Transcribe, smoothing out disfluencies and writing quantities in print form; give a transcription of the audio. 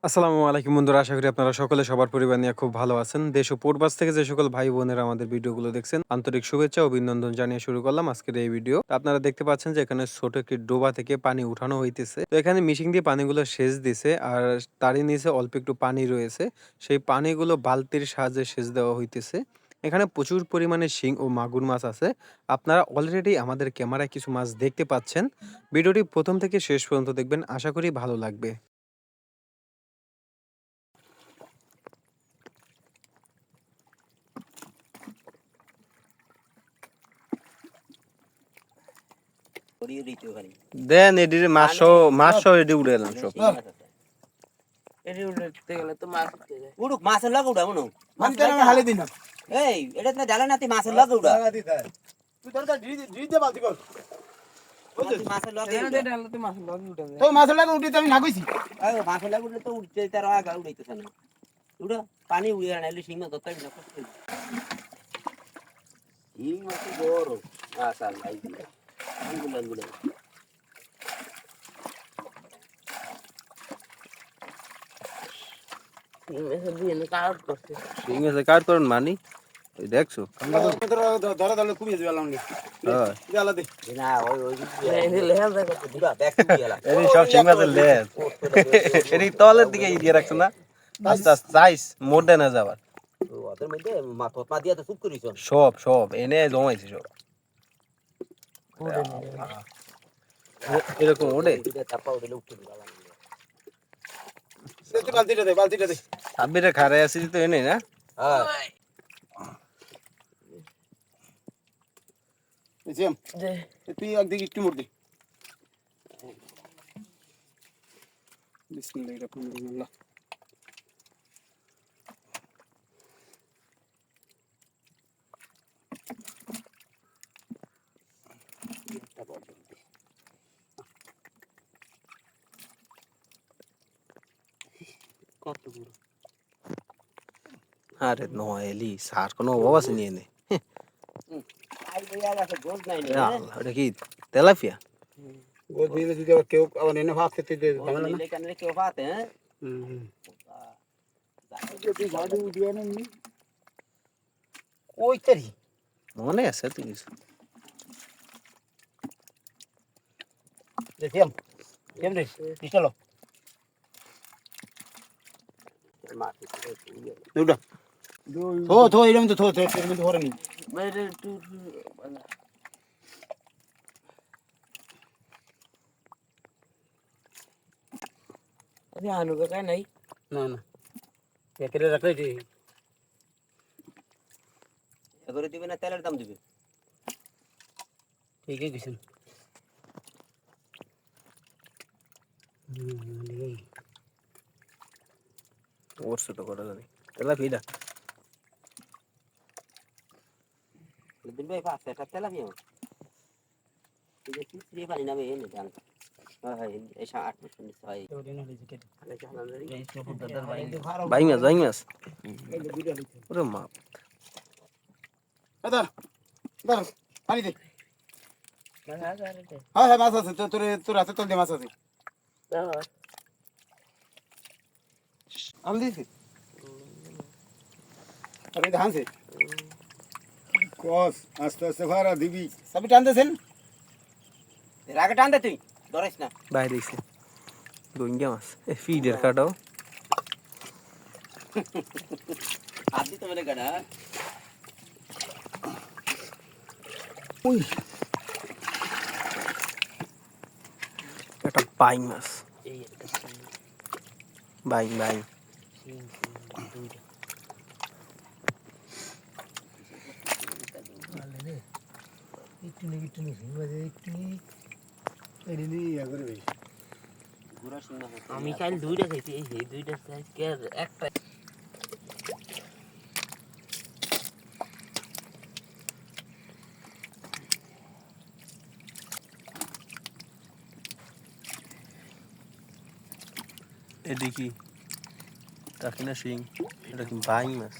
আসসালামু আলাইকুম বন্ধুরা, আশা করি আপনারা সকলে সবার পরিবার নিয়ে খুব ভালো আছেন। দেশ ও প্রবাস থেকে যে সকল ভাই বোনেরা আমাদের ভিডিওগুলো দেখছেন, আন্তরিক শুভেচ্ছা ও অভিনন্দন জানিয়ে শুরু করলাম আজকের এই ভিডিও। আপনারা দেখতে পাচ্ছেন যে এখানে ছোট একটি ডোবা থেকে পানি উঠানো হইতেছে। তো এখানে মেশিন দিয়ে পানিগুলো সেচ দিছে, আর তারই নিচে অল্প একটু পানি রয়েছে। সেই পানিগুলো বালতির সাহায্যে সেচ দেওয়া হইতেছে। এখানে প্রচুর পরিমাণে শিং ও মাগুর মাছ আছে। আপনারা অলরেডি আমাদের ক্যামেরায় কিছু মাছ দেখতে পাচ্ছেন। ভিডিওটি প্রথম থেকে শেষ পর্যন্ত দেখবেন, আশা করি ভালো লাগবে। দেন এডির মাছও এডি উড়ে এলাম সব। এটি উঠতে গেলে তো মাছ উঠতে যায়। উড়ুক মাছের লগে উড়া মনো মাছ কেন হালে দিন এই এটা না জ্বালা নাতি মাছের লগে উড়া তুই তোর ড্রি দে বালতি কর মাছের লগে এখানে দিয়ে ডাললে তো মাছ লগে উঠে যায়। তো মাছ লাগে উঠি আমি না কইছি মাছের লগে উড়লে তো উঠতে তার আগা উড়াইতেছ না উড়া পানি উড়ে আনাইলে সিংহ দত্তাই না কষ্ট এই মাছ বড় আসাল ভাই আঙ্গুল আঙ্গুল মেসে দিয়ে কাট করছে। ঠিক আছে, কাট করুন মানি। ওই দেখছো ধরা ধরে খুবই যাবে আলাম হ্যাঁ, জ্বালা দে না ওই ওই এই যে লেহাল দেখো তো। উড়া দেখ কি গেলা এই সব শিং মাছের লেজ। এটি তলের দিকে দিয়ে রাখছো না, আস্তে আস্তে যাইস মোড়ে না যাবার। ওদের মধ্যে মা দিয়া তো চুপ করিস সব সব এনে জমাইছে সব। উঠে নিয়ে যায়। এরকম ওঠে। চাপা উঠলে উঠতে দিলাম বালতিটা দে সাব্বিরে খারে আসি তো এনে না। হ্যাঁ জ্যাম যে তুই একদিকে একটু মুড় দে বিসমিল্লাহির রহমানির রহিম কত বড় আরে নয়লি সার কোনো অভাব আছে নিয়ে নে। আই লইয়া গেছে গোল নাই রে ওটা কি তেলাপিয়া? গোদ নিলে যদি আবার কেউ আবার এনে ভাত খেতে দে ঝামেলা না নিলে কেন রে কেউ পাতে হ্যাঁ তুই গাড়ি উঠিয়ে নি কই তারি মনে আছে তুই কিছু? জ্যাম জ্যাম রে চলো দুটা থো এরকম তো থো এরকম তো হরে নি বাইরে একটু মানে আরে আনু কাকা নাই। না না একেরে রাখলে যে এবারে দিবে না তেলের দাম দিবে ঠিকই গেছেন ওর ছোট করে জানি তেলাপিয়া। দিন ভাই পাঁচটা একটা তেল আমি এই যে তিসরি পানি নামে এনে জান হ্যাঁ এই 8 মিনিট হয় ভাই মাছ ওরে মা। দাদা দাদা পানি দে মানে আজ আর এটা হ্যাঁ হ্যাঁ মাছ আছে তোর হাতে তোর দিয়ে মাছ আছে দাও আমি দিয়েছি আপনি ধানছে কস আস্তে আস্তে ভাড়া দিবি সবই টানতেছেন এর আগে টান দে তুই ধরিস না বাইরে এসে গঙ্গা মাছ ফিডের কাটাও। হাত দিতে মানে গাড়া ওই একটা বাইং মাছ। এই বাইং বাইং দুইটা ঘোরা শুনে আমি কাল দুইটা খাইছি এই যে দুইটা খাইছি আর একটা এদিকে কাকিনা শিং, এটা কি বাইং মাছ?